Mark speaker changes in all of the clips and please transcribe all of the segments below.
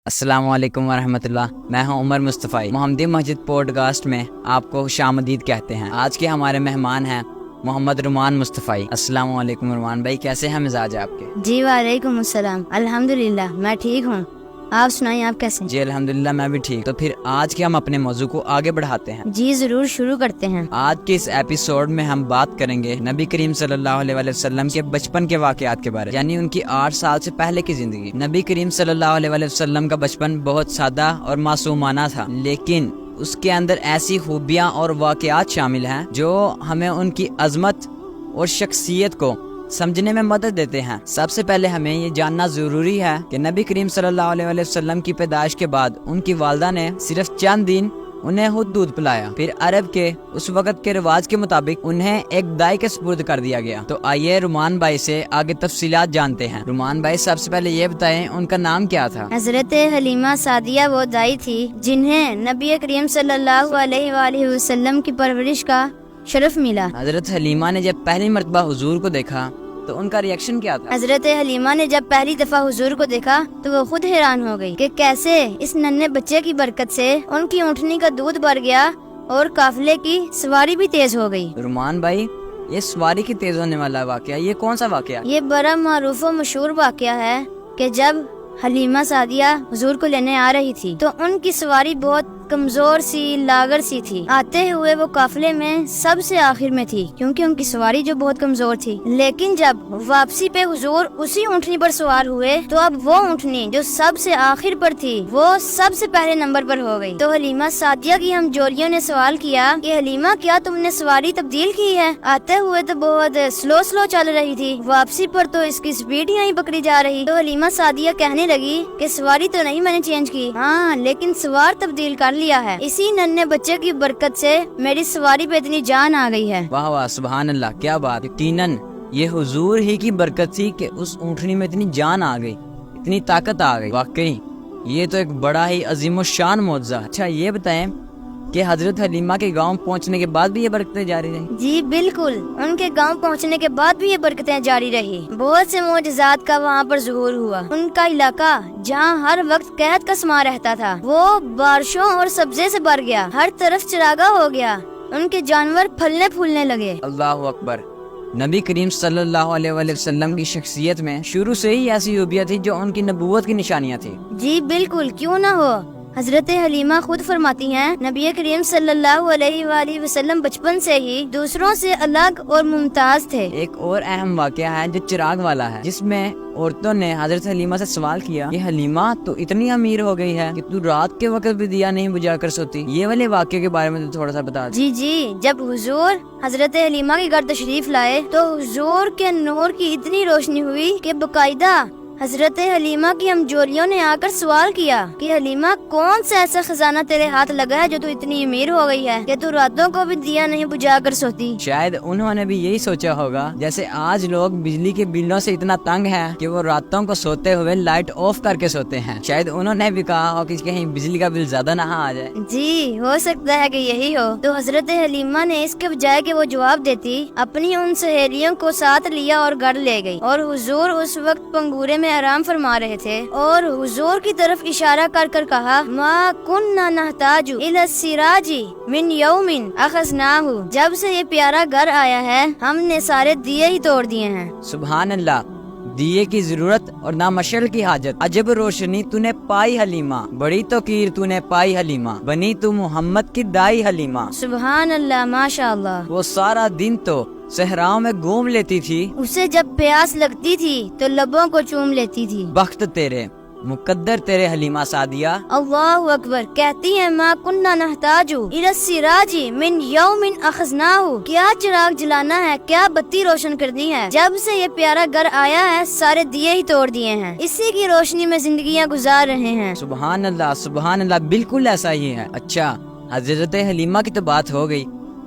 Speaker 1: السلام علیکم ورحمۃ اللہ۔ میں ہوں عمر مصطفی۔ محمدی مسجد پوڈ کاسٹ میں آپ کو خوش آمدید کہتے ہیں۔ آج کے ہمارے مہمان ہیں محمد رومان مصطفی۔ السلام علیکم رومان بھائی، کیسے ہیں مزاج آپ کے؟
Speaker 2: جی وعلیکم السلام، الحمدللہ میں ٹھیک ہوں، آپ سنائیں آپ کیسے ہیں؟
Speaker 1: جی الحمدللہ میں بھی ٹھیک۔ تو پھر آج کے ہم اپنے موضوع کو آگے بڑھاتے ہیں۔
Speaker 2: جی ضرور، شروع کرتے ہیں۔
Speaker 1: آج کے اس ایپیسوڈ میں ہم بات کریں گے نبی کریم صلی اللہ علیہ وآلہ وسلم کے بچپن کے واقعات کے بارے، یعنی ان کی 8 سال سے پہلے کی زندگی۔ نبی کریم صلی اللہ علیہ وآلہ وسلم کا بچپن بہت سادہ اور معصومانہ تھا، لیکن اس کے اندر ایسی خوبیاں اور واقعات شامل ہیں جو ہمیں ان کی عظمت اور شخصیت کو سمجھنے میں مدد دیتے ہیں۔ سب سے پہلے ہمیں یہ جاننا ضروری ہے کہ نبی کریم صلی اللہ علیہ وآلہ وسلم کی پیدائش کے بعد ان کی والدہ نے صرف چند دن انہیں خود دودھ پلایا، پھر عرب کے اس وقت کے رواج کے مطابق انہیں ایک دائی کے سپرد کر دیا گیا۔ تو آئیے رومان بھائی سے آگے تفصیلات جانتے ہیں۔ رومان بھائی سب سے پہلے یہ بتائیں ان کا نام کیا تھا؟
Speaker 2: حضرت حلیمہ سعدیہ وہ دائی تھی جنہیں نبی کریم صلی اللہ علیہ وآلہ وسلم کی پرورش کا شرف ملا۔
Speaker 1: حضرت حلیمہ نے جب پہلی مرتبہ حضور کو دیکھا تو ان کا ریئیکشن کیا تھا؟
Speaker 2: حضرت حلیمہ نے جب پہلی دفعہ حضور کو دیکھا تو وہ خود حیران ہو گئی کہ کیسے اس ننھے بچے کی برکت سے ان کی اونٹنی کا دودھ بڑھ گیا اور قافلے کی سواری بھی تیز ہو گئی۔
Speaker 1: رومان بھائی، یہ سواری کی تیز ہونے والا واقعہ یہ کون سا واقعہ؟
Speaker 2: یہ بڑا معروف و مشہور واقعہ ہے کہ جب حلیمہ سعدیہ حضور کو لینے آ رہی تھی تو ان کی سواری بہت کمزور سی لاغر سی تھی۔ آتے ہوئے وہ قافلے میں سب سے آخر میں تھی کیونکہ ان کی سواری جو بہت کمزور تھی، لیکن جب واپسی پہ حضور اسی اونٹنی پر سوار ہوئے تو اب وہ اونٹنی جو سب سے آخر پر تھی وہ سب سے پہلے نمبر پر ہو گئی۔ تو حلیمہ سعدیہ کی ہم جولیوں نے سوال کیا کہ حلیمہ کیا تم نے سواری تبدیل کی ہے؟ آتے ہوئے تو بہت سلو چل رہی تھی، واپسی پر تو اس کی سپیڈ ہی نہیں پکڑی جا رہی۔ تو حلیمہ سعدیہ کہنے لگی کہ سواری تو نہیں میں نے چینج کی، ہاں لیکن سوار تبدیل کر لیا ہے، اسی ننھے بچے کی برکت سے میری سواری پہ اتنی جان آ گئی ہے۔
Speaker 1: واہ واہ، سبحان اللہ، کیا بات! یقیناً یہ حضور ہی کی برکت تھی کہ اس اونٹنی میں اتنی جان آ گئی، اتنی طاقت آ گئی۔ واقعی یہ تو ایک بڑا ہی عظیم الشان معجزہ۔ اچھا یہ بتائیں کہ حضرت حلیمہ کے گاؤں پہنچنے کے بعد بھی یہ برکتیں جاری رہیں؟
Speaker 2: جی بالکل، ان کے گاؤں پہنچنے کے بعد بھی یہ برکتیں جاری رہی۔ بہت سے معجزات کا وہاں پر ظہور ہوا۔ ان کا علاقہ جہاں ہر وقت قحط کا سما رہتا تھا وہ بارشوں اور سبزے سے بھر گیا، ہر طرف چراغاں ہو گیا، ان کے جانور پھلنے پھولنے لگے۔
Speaker 1: اللہ اکبر! نبی کریم صلی اللہ علیہ وآلہ وسلم کی شخصیت میں شروع سے ہی ایسی خوبیاں تھی جو ان کی نبوت کی نشانیاں تھی۔
Speaker 2: جی بالکل، کیوں نہ ہو۔ حضرت حلیمہ خود فرماتی ہیں نبی کریم صلی اللہ علیہ وآلہ وسلم بچپن سے ہی دوسروں سے الگ اور ممتاز تھے۔
Speaker 1: ایک اور اہم واقعہ ہے جو چراغ والا ہے، جس میں عورتوں نے حضرت حلیمہ سے سوال کیا کہ حلیمہ تو اتنی امیر ہو گئی ہے کہ تو رات کے وقت بھی دیا نہیں بجھا کر سوتی۔ یہ والے واقعے کے بارے میں تو تھوڑا سا بتا دیں۔
Speaker 2: جی جب حضور حضرت حلیمہ کے گھر تشریف لائے تو حضور کے نور کی اتنی روشنی ہوئی کہ باقاعدہ حضرت حلیمہ کی ہم جولیوں نے آ کر سوال کیا کہ حلیمہ کون سا ایسا خزانہ تیرے ہاتھ لگا ہے جو تو اتنی امیر ہو گئی ہے کہ تو راتوں کو بھی دیا نہیں بجھا کر سوتی؟ شاید
Speaker 1: انہوں نے بھی یہی سوچا ہوگا جیسے آج لوگ بجلی کے بلوں سے اتنا تنگ ہیں کہ وہ راتوں کو سوتے ہوئے لائٹ آف کر کے سوتے ہیں۔ شاید انہوں نے بھی کہا ہو کہ کہیں بجلی کا بل زیادہ نہ آ جائے۔
Speaker 2: جی ہو سکتا ہے کہ یہی ہو۔ تو حضرت حلیمہ نے اس کے بجائے کہ وہ جواب دیتی اپنی ان سہیلیوں کو ساتھ لیا اور گھر لے گئی، اور حضور اس وقت پنگورے میں آرام فرما رہے تھے اور حضور کی طرف اشارہ کر کر کہا ما کننا نحتاج الی السراج من یوم اخذناہ، جب سے یہ پیارا گھر آیا ہے ہم نے سارے دیے ہی توڑ دیے ہیں۔
Speaker 1: سبحان اللہ! دیے کی ضرورت اور نہ مشعل کی حاجت، عجب روشنی تو نے پائی حلیمہ، بڑی توقیر تو نے پائی حلیمہ، بنی تو محمد کی دائی حلیمہ۔
Speaker 2: سبحان اللہ، ماشاء اللہ۔
Speaker 1: وہ سارا دن تو صحراؤں میں گھوم لیتی تھی،
Speaker 2: اسے جب پیاس لگتی تھی تو لبوں کو چوم لیتی تھی۔
Speaker 1: بخت تیرے، مقدر تیرے حلیمہ سعدیہ۔
Speaker 2: اللہ اکبر! کہتی ہے ما کننا نحتاج الی السراج من یوم اخذناہ، کیا چراغ جلانا ہے، کیا بتی روشن کرنی ہے، جب سے یہ پیارا گھر آیا ہے سارے دیے ہی توڑ دیے ہیں، اسی کی روشنی میں زندگیاں گزار رہے ہیں۔
Speaker 1: سبحان اللہ، سبحان اللہ، بالکل ایسا ہی ہے۔ اچھا حضرت حلیمہ کی تو بات ہو گئی،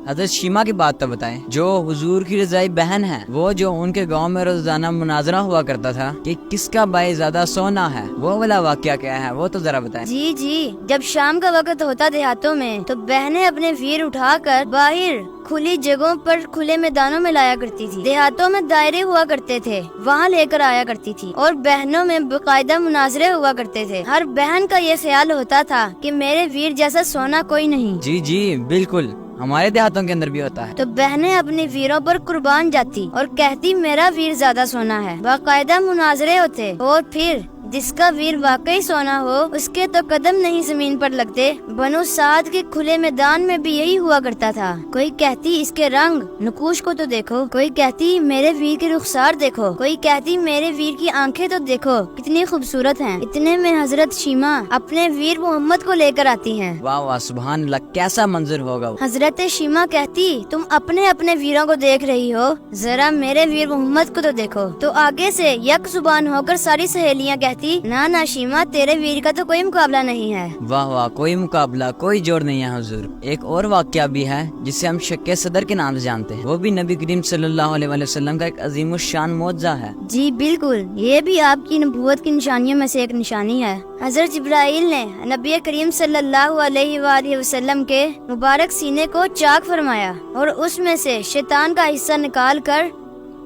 Speaker 1: حضرت شیما کی بات تو بتائیں، جو حضور کی رضائی بہن ہے، وہ جو ان کے گاؤں میں روزانہ مناظرہ ہوا کرتا تھا کہ کس کا بھائی زیادہ سونا ہے، وہ والا واقعہ کیا ہے، وہ تو ذرا بتائیں۔
Speaker 2: جی جب شام کا وقت ہوتا دیہاتوں میں تو بہنیں اپنے ویر اٹھا کر باہر کھلی جگہوں پر کھلے میدانوں میں لایا کرتی تھی۔ دیہاتوں میں دائرے ہوا کرتے تھے، وہاں لے کر آیا کرتی تھی، اور بہنوں میں باقاعدہ مناظرے ہوا کرتے تھے۔ ہر بہن کا یہ خیال ہوتا تھا کہ میرے ویر جیسا سونا کوئی نہیں۔
Speaker 1: جی بالکل، ہمارے دیہاتوں کے اندر بھی ہوتا ہے۔
Speaker 2: تو بہنیں اپنے ویروں پر قربان جاتی اور کہتی میرا ویر زیادہ سونا ہے۔ باقاعدہ مناظرے ہوتے، اور پھر جس کا ویر واقعی سونا ہو اس کے تو قدم نہیں زمین پر لگتے۔ بنو سعد کے کھلے میدان میں بھی یہی ہوا کرتا تھا۔ کوئی کہتی اس کے رنگ نقوش کو تو دیکھو، کوئی کہتی میرے ویر کی رخسار دیکھو، کوئی کہتی میرے ویر کی آنکھیں تو دیکھو کتنی خوبصورت ہیں۔ اتنے میں حضرت شیما اپنے ویر محمد کو لے کر آتی ہیں۔
Speaker 1: واہ واہ، سبحان اللہ، کیسا منظر ہوگا وہ۔
Speaker 2: حضرت شیما کہتی تم اپنے ویروں کو دیکھ رہی ہو، ذرا میرے ویر محمد کو تو دیکھو۔ تو آگے سے یک زبان ہو کر ساری سہیلیاں کہتی نہ شیما، تیرے ویر کا تو کوئی مقابلہ نہیں ہے۔
Speaker 1: واہ واہ، کوئی مقابلہ، کوئی جوڑ نہیں ہے حضور۔ ایک اور واقعہ بھی ہے جسے ہم شق صدر کے نام سے جانتے ہیں، وہ بھی نبی کریم صلی اللہ علیہ وسلم کا ایک عظیم الشان معجزہ ہے۔
Speaker 2: جی بالکل، یہ بھی آپ کی نبوت کی نشانیوں میں سے ایک نشانی ہے۔ حضرت جبرائیل نے نبی کریم صلی اللہ علیہ وآلہ وسلم کے مبارک سینے کو چاک فرمایا اور اس میں سے شیطان کا حصہ نکال کر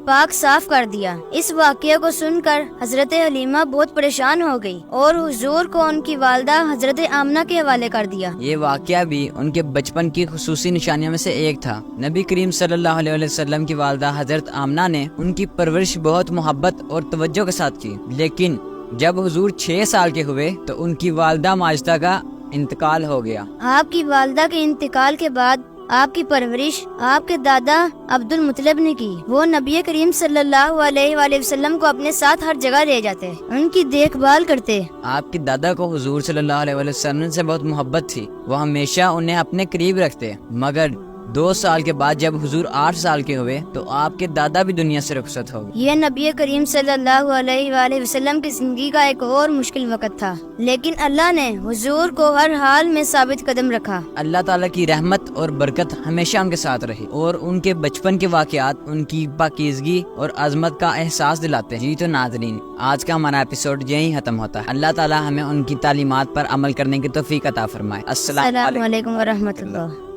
Speaker 2: پاک صاف کر دیا۔ اس واقعے کو سن کر حضرت حلیمہ بہت پریشان ہو گئی اور حضور کو ان کی والدہ حضرت آمنہ کے حوالے کر دیا۔
Speaker 1: یہ واقعہ بھی ان کے بچپن کی خصوصی نشانیوں میں سے ایک تھا۔ نبی کریم صلی اللہ علیہ وسلم کی والدہ حضرت آمنہ نے ان کی پرورش بہت محبت اور توجہ کے ساتھ کی، لیکن جب حضور 6 سال کے ہوئے تو ان کی والدہ ماجدہ کا انتقال ہو گیا۔
Speaker 2: آپ کی والدہ کے انتقال کے بعد آپ کی پرورش آپ کے دادا عبد المطلب نے کی۔ وہ نبی کریم صلی اللہ علیہ وآلہ وسلم کو اپنے ساتھ ہر جگہ لے جاتے، ان کی دیکھ بھال کرتے۔
Speaker 1: آپ کے دادا کو حضور صلی اللہ علیہ وسلم سے بہت محبت تھی، وہ ہمیشہ انہیں اپنے قریب رکھتے، مگر 2 سال کے بعد جب حضور 8 سال کے ہوئے تو آپ کے دادا بھی دنیا سے رخصت ہو گئے۔
Speaker 2: یہ نبی کریم صلی اللہ علیہ وآلہ وسلم کی زندگی کا ایک اور مشکل وقت تھا، لیکن اللہ نے حضور کو ہر حال میں ثابت قدم رکھا۔ اللہ
Speaker 1: تعالیٰ کی رحمت اور برکت ہمیشہ ان کے ساتھ رہی، اور ان کے بچپن کے واقعات ان کی پاکیزگی اور عظمت کا احساس دلاتے ہیں۔ جی تو ناظرین، آج کا ہمارا ایپیسوڈ یہیں ختم ہوتا ہے۔ اللہ تعالیٰ ہمیں ان کی تعلیمات پر عمل کرنے کی توفیق عطا فرمائے۔ السلام علیکم
Speaker 2: علیکم ورحمۃ اللہ۔